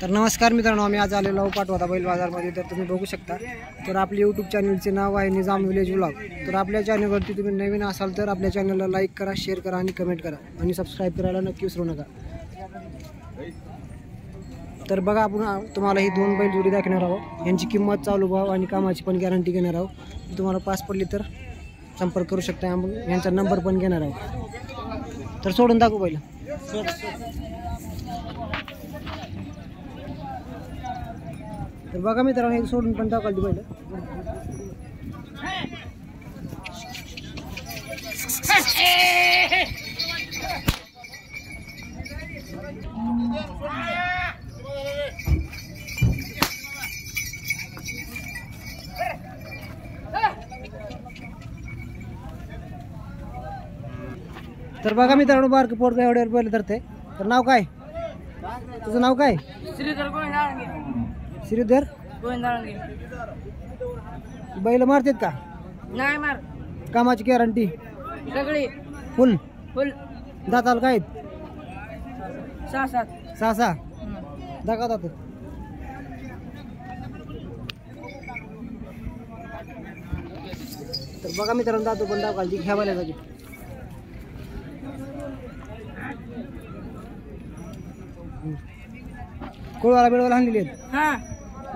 तर नमस्कार मित्रांनो, आम्ही आज आलेलो आहोत पाटोदा बैल बाजारमध्ये. तर तुम्ही बघू शकता, तर आपले यूट्यूब चॅनलचे नाव आहे निजाम विलेज व्लॉग. तर आपल्या चॅनलवरती तुम्ही नवीन असाल तर आपल्या चॅनलला लाईक करा, शेअर करा आणि कमेंट करा आणि सबस्क्राईब करायला नक्की विसरू नका. तर बघा, आपण तुम्हाला ही दोन बैल जोडी दाखवणार आहोत. यांची किंमत, चालू भाव आणि कामाची पण गॅरंटी घेणार आहोत. तुम्हाला पास पडली तर संपर्क करू शकता. आपण यांचा नंबर पण घेणार आहोत. तर सोडून दाखवू बैल. तर बघा मित्रांनो, हे सोडून पण दाखवली बैल. तर बघा मित्रांनो, बारक पोरगा एवढ्यावर बैल धरते. तर नाव काय तुझं? नाव काय? श्रीधर गोविंदाळंगे. बैल मारतात का? नाही मार. कामाची गॅरंटी सगळी फुल. फुल. दाताल काय? 6-7. 6-6 दाखवतात. तर बघा मित्रांनो, दातो पण दाखवाल ती घ्या बैलाची. कोळवाला बिळवाला आणलेली आहेत हा.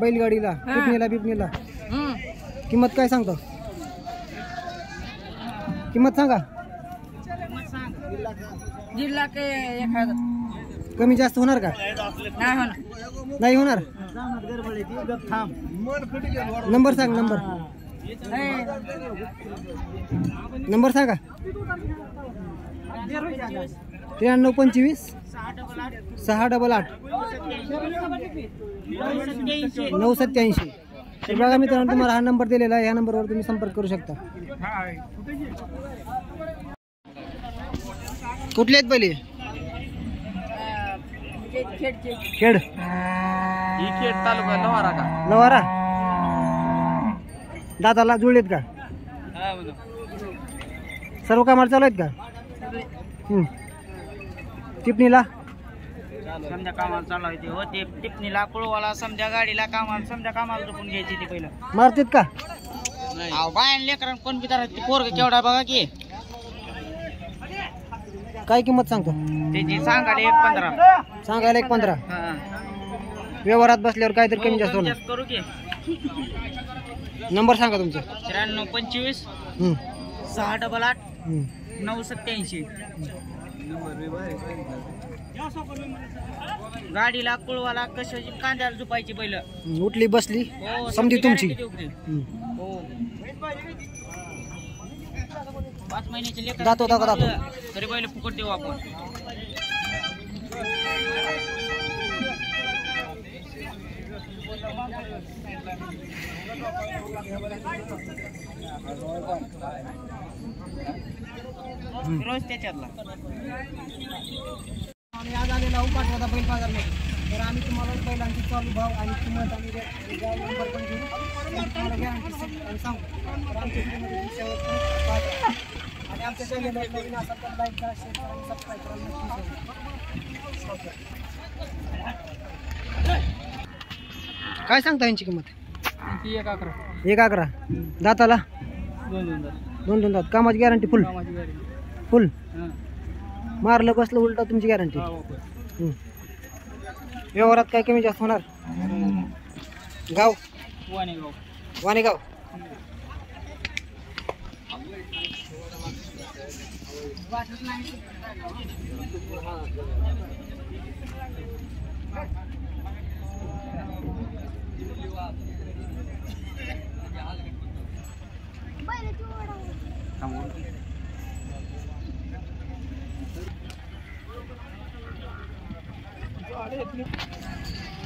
बैलगाडीला, बिपणीला बिपणीला. किंमत काय सांगतो? किंमत सांगा. 1.5 लाख 1,000. कमी जास्त होणार का? नाही होणार. नाही होणार. नंबर सांग. नंबर सांगा. 9325 688 987. तर बघा मित्रांनो, तुम्हाला हा नंबर दिलेला आहे. या नंबरवर तुम्ही संपर्क करू शकता. कुठले आहेत पहिले? खेड तालुका लोहारा का? लवारा. दादाला जुळलेत का? सर्व कामाला चालू आहेत का? टिपणीला समजा कामाला चालवायचे होते. टिपणीला कुळवाला समजा गाडीला कामाला समजा कामाला झोपून घ्यायची ती पहिलं. मारतात का? बायन लेकरांना कोण बिचारा पोरग केवढा बघा की. काय किंमत सांगतो? त्याची सांगायला 1.15. सांगायला 1.15. व्यवहारात बसल्यावर काहीतरी कमी जास्त होणार. करू की. नंबर सांगा तुमचा. 9325 688 987. गाडीला कुळवाला कशाची कांद्याला झुपायची पहिलं. उठली बसली हो, समधी तुमची. हो. 5 महिन्याचे लेकर दातो तरी पहिलं फुकट देऊ आपण. रोज त्याच्यातला. आम्ही आज आलेलो आहोत पाटोदा बैल बाजारमध्ये. तर आम्ही तुम्हाला बैलांची चालू भाव आणि किंमत आणि नंबर पण घेऊ तुम्हाला गॅरंटी आणि सांगू. तर आमच्या व्हिडिओमध्ये शेवटपर्यंत पाहा. आणि आमच्या चॅनलला नवीन असाल तर लाईक करा, शेअर करा आणि सबस्क्राईब करा नक्की. काय सांगता यांची किंमत? 1.11. दाताला 2 दात. कामाची गॅरंटी फुल. मारलं बसलं उलटा तुमची गॅरंटी. व्यवहारात काय कमी जास्त होणार? गाव वाणेगाव.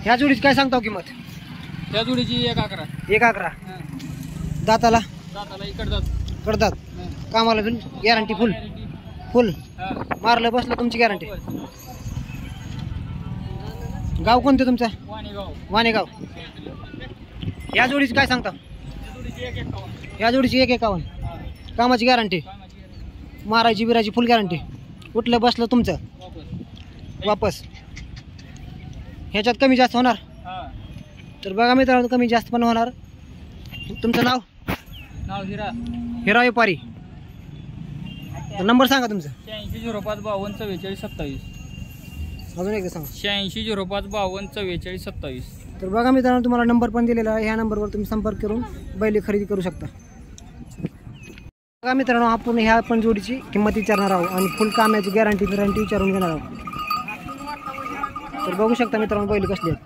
ह्या जोडीची काय सांगता किंमत? त्या जोडीची 1.11. 1.11. दाताला कडदात. कामाला गॅरंटी फुल. मारलं बसलं तुमची गॅरंटी. गाव कोणतं तुमचं? वाणेगाव. या जोडीची काय सांगता? या जोडीची 1.51. कामाची गॅरंटी. मारायची बिरायची फुल गॅरंटी. उठलं बसलं तुमचं वापस. ह्याच्यात कमी जास्त होणार. हा. तर बघा मित्रांनो कमी जास्त पण होणार. तुमचं नाव? नाव हिरा. हिरा व्यापारी. तर नंबर सांगा तुमचा. 8605524427. अजून एकदा सांगा. 8605524427. तर बघा मित्रांनो तुम्हाला नंबर पण दिलेला आहे. ह्या नंबरवर तुम्ही संपर्क करून बैल खरेदी करू शकता. बघा मित्रांनो आपण ह्या पण जोडीची किंमत विचारणार आहोत आणि फुल कामाची गॅरंटी विचारून घेणार आहोत. तर बघू शकता मित्रांनो बैल कसली आहेत.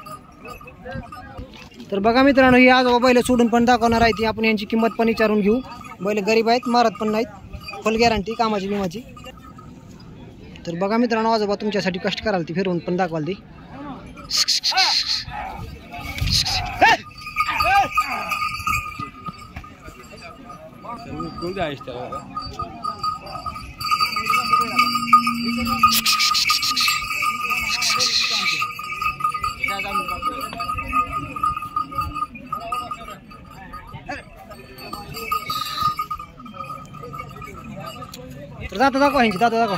तर बघा मित्रांनो ही आजोबा बैल सोडून पण दाखवणार आहे ती. आपण यांची किंमत पण विचारून घेऊ. बैल गरीब आहेत, मारत पण नाहीत, फुल गॅरंटी कामाची बिमाची. तर बघा मित्रांनो आजोबा तुमच्यासाठी कष्ट कराल ती, फिरवून पण दाखवाल ती. तर दाता दाखवा ह्यांची, दाता दाखवा.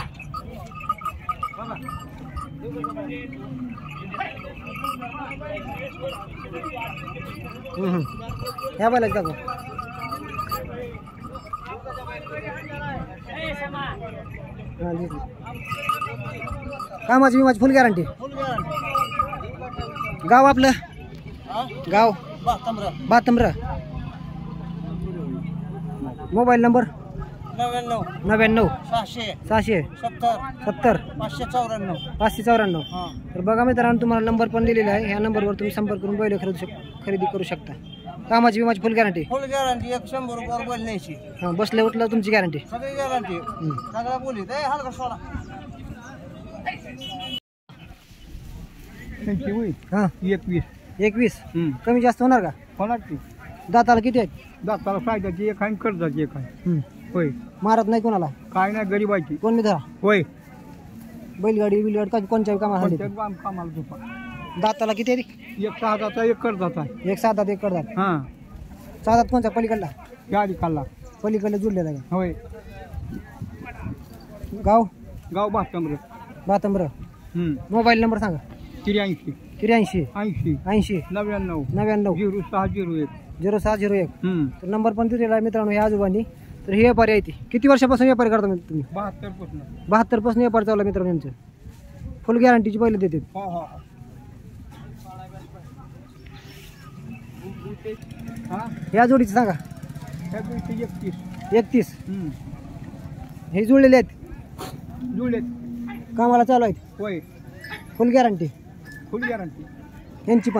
ह्या बैलाची दाखवा. कामाची विमाची फुल गॅरंटी. गाव आपलं? गाव बातंब्र. Mobile number? 99 600 70 594. तर बघा मित्रांनो तुम्हाला नंबर पण दिलेला आहे. ह्या नंबरवर तुम्ही संपर्क करून बैल खरेदी करू शकता. कामाची विमाची फुल गॅरंटी. 100 रुपयावर बैल न्यायची. हां बसल्या उठलं तुमची गॅरंटी. सगळी गॅरंटी. सगळा बोलीत आहे हलका सोडा. हां 21 कमी जास्त होणार का? होणार की. दाताला किती आहेत? दाताला फायद्याची एक आहे, कर्जाची एक आहे. होय. मारत नाही कोणाला? काय नाही गरीबाची. कोण मी धरा? होय. बैलगाडी बिलगाडी का कोणत्या कामाला हल्ली? कामाला झोपा. दाताला किती आहे? एक 6 दाता एक कर्जाचा आहे. एक 7 दात एक करतात. हां 6 दात कोणचा? पलीकडला? गाडी खाल्ला. पलीकडला जुडलेला का? होय. गाव? गाव बातंब्र. मोबाईल नंबर सांगा. 83 83 80 80 99 99 0601. 0601. तर नंबर पण दिलेला आहे मित्रांनो ह्या आजोबांनी. तर हे व्यापारी आहे ती. किती वर्षापासून व्यापारी करता तुम्ही? 72 पासून व्यापार चालू मित्रांनो यांचं. फुल गॅरंटीची बैल देतात. या जोडीचं सांगा. 31 हे जुळलेले आहेत. कामाला चालू आहेत. होय. फुल गॅरंटी. फुल गॅरंटी. यांची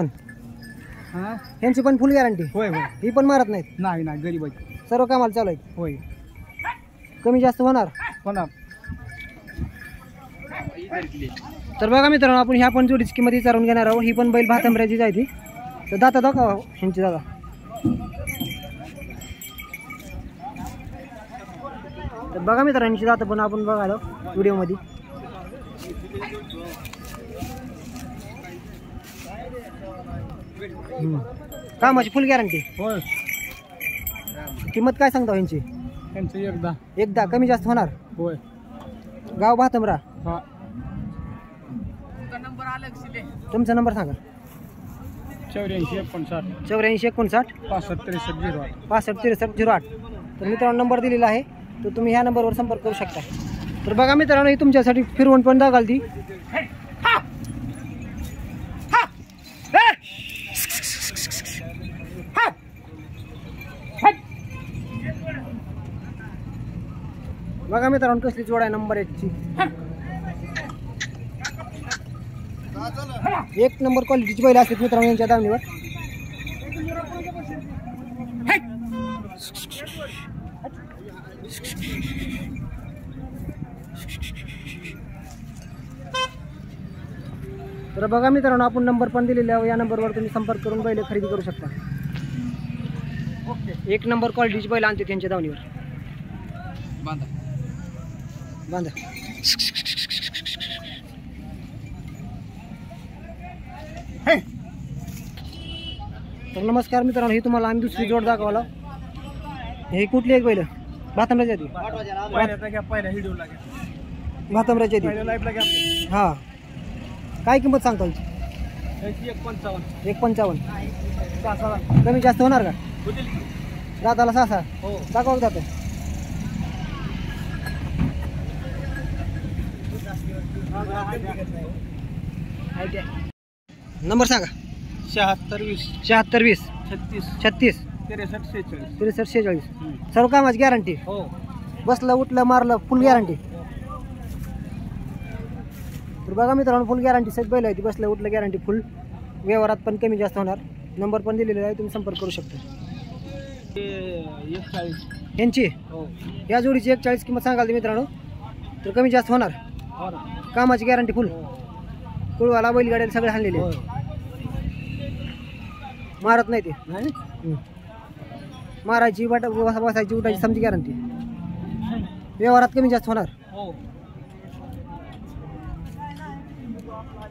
पण फुल गॅरंटी. होय होय. ही पण मारत नाहीत. नाही गरीबाची. सर्व कामाला चालू आहेत. होय. कमी जास्त होणार. होणार. तर बघा मित्रांनो आपण ह्या पण जोडीची किंमत विचारून घेणार आहोत. ही पण बैल भातांब्र्याचीच आहे ती. तर दाता दाखवा ह्यांची दादा. तर बघा मित्रांनो ह्यांची दाता पण आपण बघायला व्हिडिओमध्ये. कामाची फुल गॅरंटी. होय. किंमत काय सांगता ह्यांची? त्यांचं एकदा कमी जास्त होणार. होय. गाव भातंब्रा. हा. तुमचा नंबर सांगा. 84 59 84 59 65 63 08. तर मित्रांनो नंबर दिलेला आहे. तर तुम्ही ह्या नंबरवर संपर्क करू शकता. तर बघा मित्रांनो ही तुमच्यासाठी फिरवून पण दाखवाल ती. बघा मित्रांनो कसली जोड आहे नंबर 1 ची. एक नंबर क्वालिटीची बैल असतात मित्रांनो यांच्या दावणीवर. तर बघा मित्रांनो आपण नंबर पण दिलेला आहे. या नंबरवर तुम्ही संपर्क करून बैल खरेदी करू शकता. एक नंबर क्वालिटीची बैल आणते त्यांच्या दावणीवर. बांधा. तर नमस्कार मित्रांनो ही तुम्हाला आम्ही दुसरी जोड दाखवला. हे कुठली एक बैल? भातंब्राची ती. भातंब्राची ती. हा काय किंमत सांगता? 155 155 कमी जास्त होणार का दाताला 6 हो दाखवा जातं नंबर सांगा 76 76 20 36 36 63 46 63 46 सर्व कामाची गॅरंटी हो बसलं उठलं मारलं फुल गॅरंटी तर बघा मित्रांनो फुल गॅरंटी सगळी बैल आहे ती बसलं उठलं गॅरंटी फुल व्यवहारात पण कमी जास्त होणार नंबर पण दिलेला आहे तुम्ही संपर्क करू शकता 41 यांची हो या जोडीची 41 किंमत सांगाल ती मित्रांनो तर कमी जास्त होणार हो ना कामाची गॅरंटी फुल कुळवाला बैलगाड्याला सगळे आणलेले हो मारत नाही ते नाही मारायची बसायची उठायची समजी गॅरंटी व्यवहारात कमी जास्त होणार हो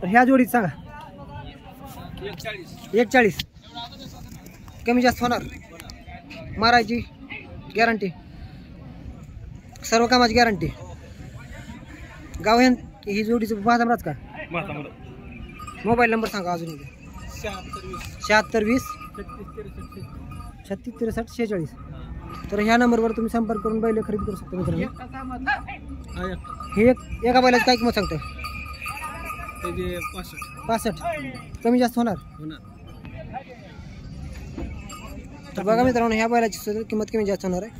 तर ह्या जोडीत सांगा 41 कमी जास्त होणार मारायची गॅरंटी सर्व कामाची गॅरंटी गाव ही जोडीचं बाजामराज का मोबाईल नंबर सांगा अजून 76 20 36 63 46 तर ह्या नंबरवर तुम्ही संपर्क करून बैल खरेदी करू शकता मित्रांनो हे एका बैलाची काय किंमत सांगताय 65 कमी जास्त होणार तर बघा मित्रांनो ह्या बैलाची सुद्धा किंमत कमी जास्त होणार आहे